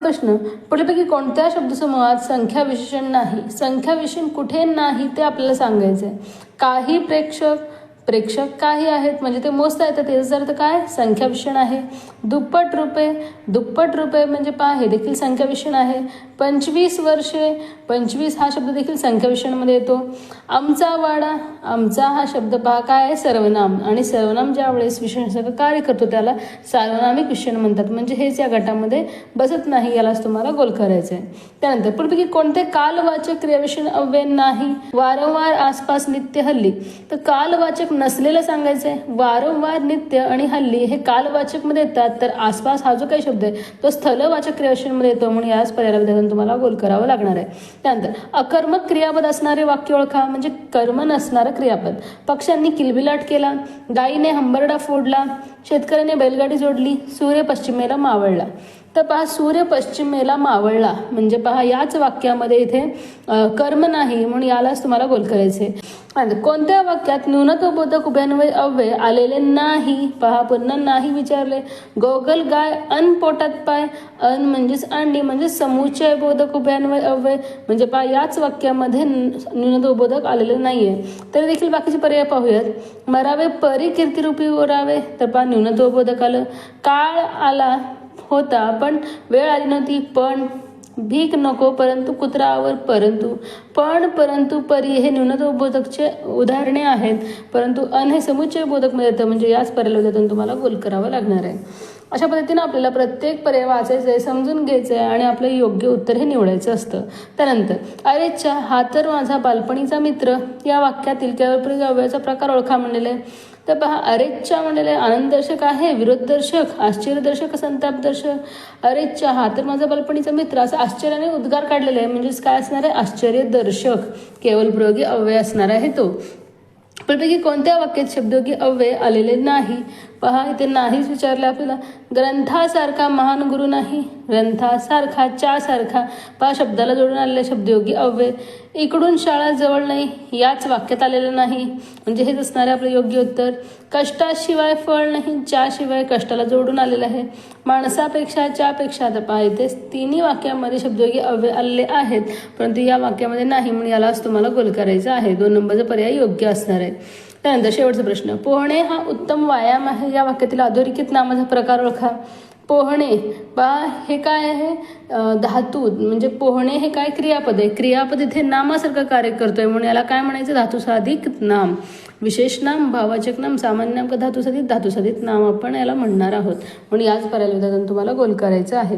प्रश्न, पुढीलपैकी कोणत्या शब्दसमूहात संख्या विशेषण नाही? संख्या विशेषण कुठे नाही ते आपल्याला सांगायचं आहे. काही प्रेक्षक काही आहेत म्हणजे ते मोजता येतं, त्याचा अर्थ काय? संख्या विशेषण आहे. दुप्पट रुपये म्हणजे पहा हे देखील संख्या विशेषण आहे. 25 वर्षे, 25 हा शब्द देखील संख्या विशेषणामध्ये येतो. आमचा वाडा, आमचा हा शब्द पहा काय आहे? सर्वनाम, आणि सर्वनाम ज्या वेळेस विशेषणासारखं कार्य करतो त्याला सार्वनामिक विशेषण म्हणतात, म्हणजे हेच या गटामध्ये बसत नाही, यालाच तुम्हाला गोल करायचं आहे. त्यानंतर पुढील कोणते कालवाचक क्रियाविशेषण अव्यय नाही? वारंवार, आसपास, नित्य, हल्ली. तर कालवाचक नसलेलं सांगायचं आहे. वारंवार, नित्य आणि हल्ली हे कालवाचक मध्ये येतात, तर आसपास हा जो काही शब्द आहे तो स्थलवाचक क्रियाविशेषणामध्ये येतो, म्हणून याच पर्यायाला तुम्हाला गोल करावं लागणार आहे. त्यानंतर अकर्मक क्रियापद असणारे वाक्य ओळखा, म्हणजे कर्म नसणारं क्रियापद. पक्ष्यांनी किलबिलाट केला, गायीने हंबरडा फोडला, शेतकऱ्याने बैलगाडी जोडली, सूर्य पश्चिमेला मावळला. तर पहा सूर्य पश्चिमेला मावळला म्हणजे पहा याच वाक्यामध्ये इथे कर्म नाही, म्हणून यालाच तुम्हाला गोल करायचे. कोणत्या वाक्यात न्यूनत्वबोधक उभयान्वय अव्यय आलेले नाही? पहा पुन्हा नाही विचारले. गोगल गाय अन पोटात पाय, अन म्हणजेच अंडी म्हणजे समुच्चय बोधक उभयान्वय अव्यय, म्हणजे पहा याच वाक्यामध्ये न्यूनत्वबोधक आलेले नाहीये. तरी देखील बाकीचे पर्याय पाहूयात. मरावे परी कीर्तिरूपी ओरावे, तर पहा न्यूनत्वबोधक आलं. काळ आला होता पण वेळ आली नव्हती, पण भीक नको परंतु कुत्रावर, परंतु परी हे न्यूनत्वबोधकचे उदाहरणे आहेत, परंतु अन हे समुच्चय बोधक मध्ये येतं, म्हणजे याच पर्यायातून तुम्हाला गोल करावं लागणार आहे. अशा पद्धतीने आपल्याला प्रत्येक पर्याय वाचायचं आहे, समजून घ्यायचं आहे आणि आपलं योग्य उत्तर हे निवडायचं असतं. त्यानंतर अरेच्छा हा तर माझा बालपणीचा मित्र या वाक्यातील केवळ अव्ययाचा प्रकार ओळखा म्हणलेला आहे. तर पहा अरेच्छा म्हणलेलं आहे आनंददर्शक आहे, विरोधदर्शक, आश्चर्यदर्शक, संतापदर्शक. अरेच्छा हा तर माझा बालपणीचा मित्र असं आश्चर्याने उद्गार काढलेला आहे, म्हणजेच काय असणार आहे? आश्चर्यदर्शक केवळ प्रयोगी अव्यय असणार आहे तो. पैकी कोणत्या वाक्यात शब्दयोगी अव्यय आलेले नाही? पहा इथे नाहीच विचारलं आपल्याला. ग्रंथासारखा महान गुरु नाही, ग्रंथासारखा, च्या सारखा, पहा शब्दाला जोडून आलेले शब्दयोगी अव्यय. इकडून शाळा जवळ नाही याच वाक्यात आलेलं नाही, म्हणजे हेच असणार आहे आपलं योग्य उत्तर. कष्टाशिवाय फळ नाही, च्या शिवाय कष्टाला जोडून आलेलं आहे. माणसापेक्षा, च्यापेक्षा, तर पहा इथे तिन्ही वाक्यामध्ये शब्दयोगी अव्यय आलेले आहेत, परंतु या वाक्यामध्ये नाही, म्हणून यालाच तुम्हाला गोल करायचं आहे. 2 नंबरचा पर्याय योग्य असणार आहे. त्यानंतर शेवटचा प्रश्न, पोहणे हा उत्तम व्यायाम आहे या वाक्यातील अधोरेखित नामाचा प्रकार ओळखा. पोहणे पहा हे काय आहे? धातू, म्हणजे पोहणे हे काय? क्रियापद आहे. क्रियापद इथे नामासारखं कार्य करतोय, म्हणून याला काय म्हणायचं? धातुसाधित नाम. विशेष नाम, भाववाचक नाम, सामान्य नाम का धातुसाधित नाम आपण याला म्हणणार आहोत, म्हणून याच पर्यायाला तुम्हाला गोल करायचं आहे.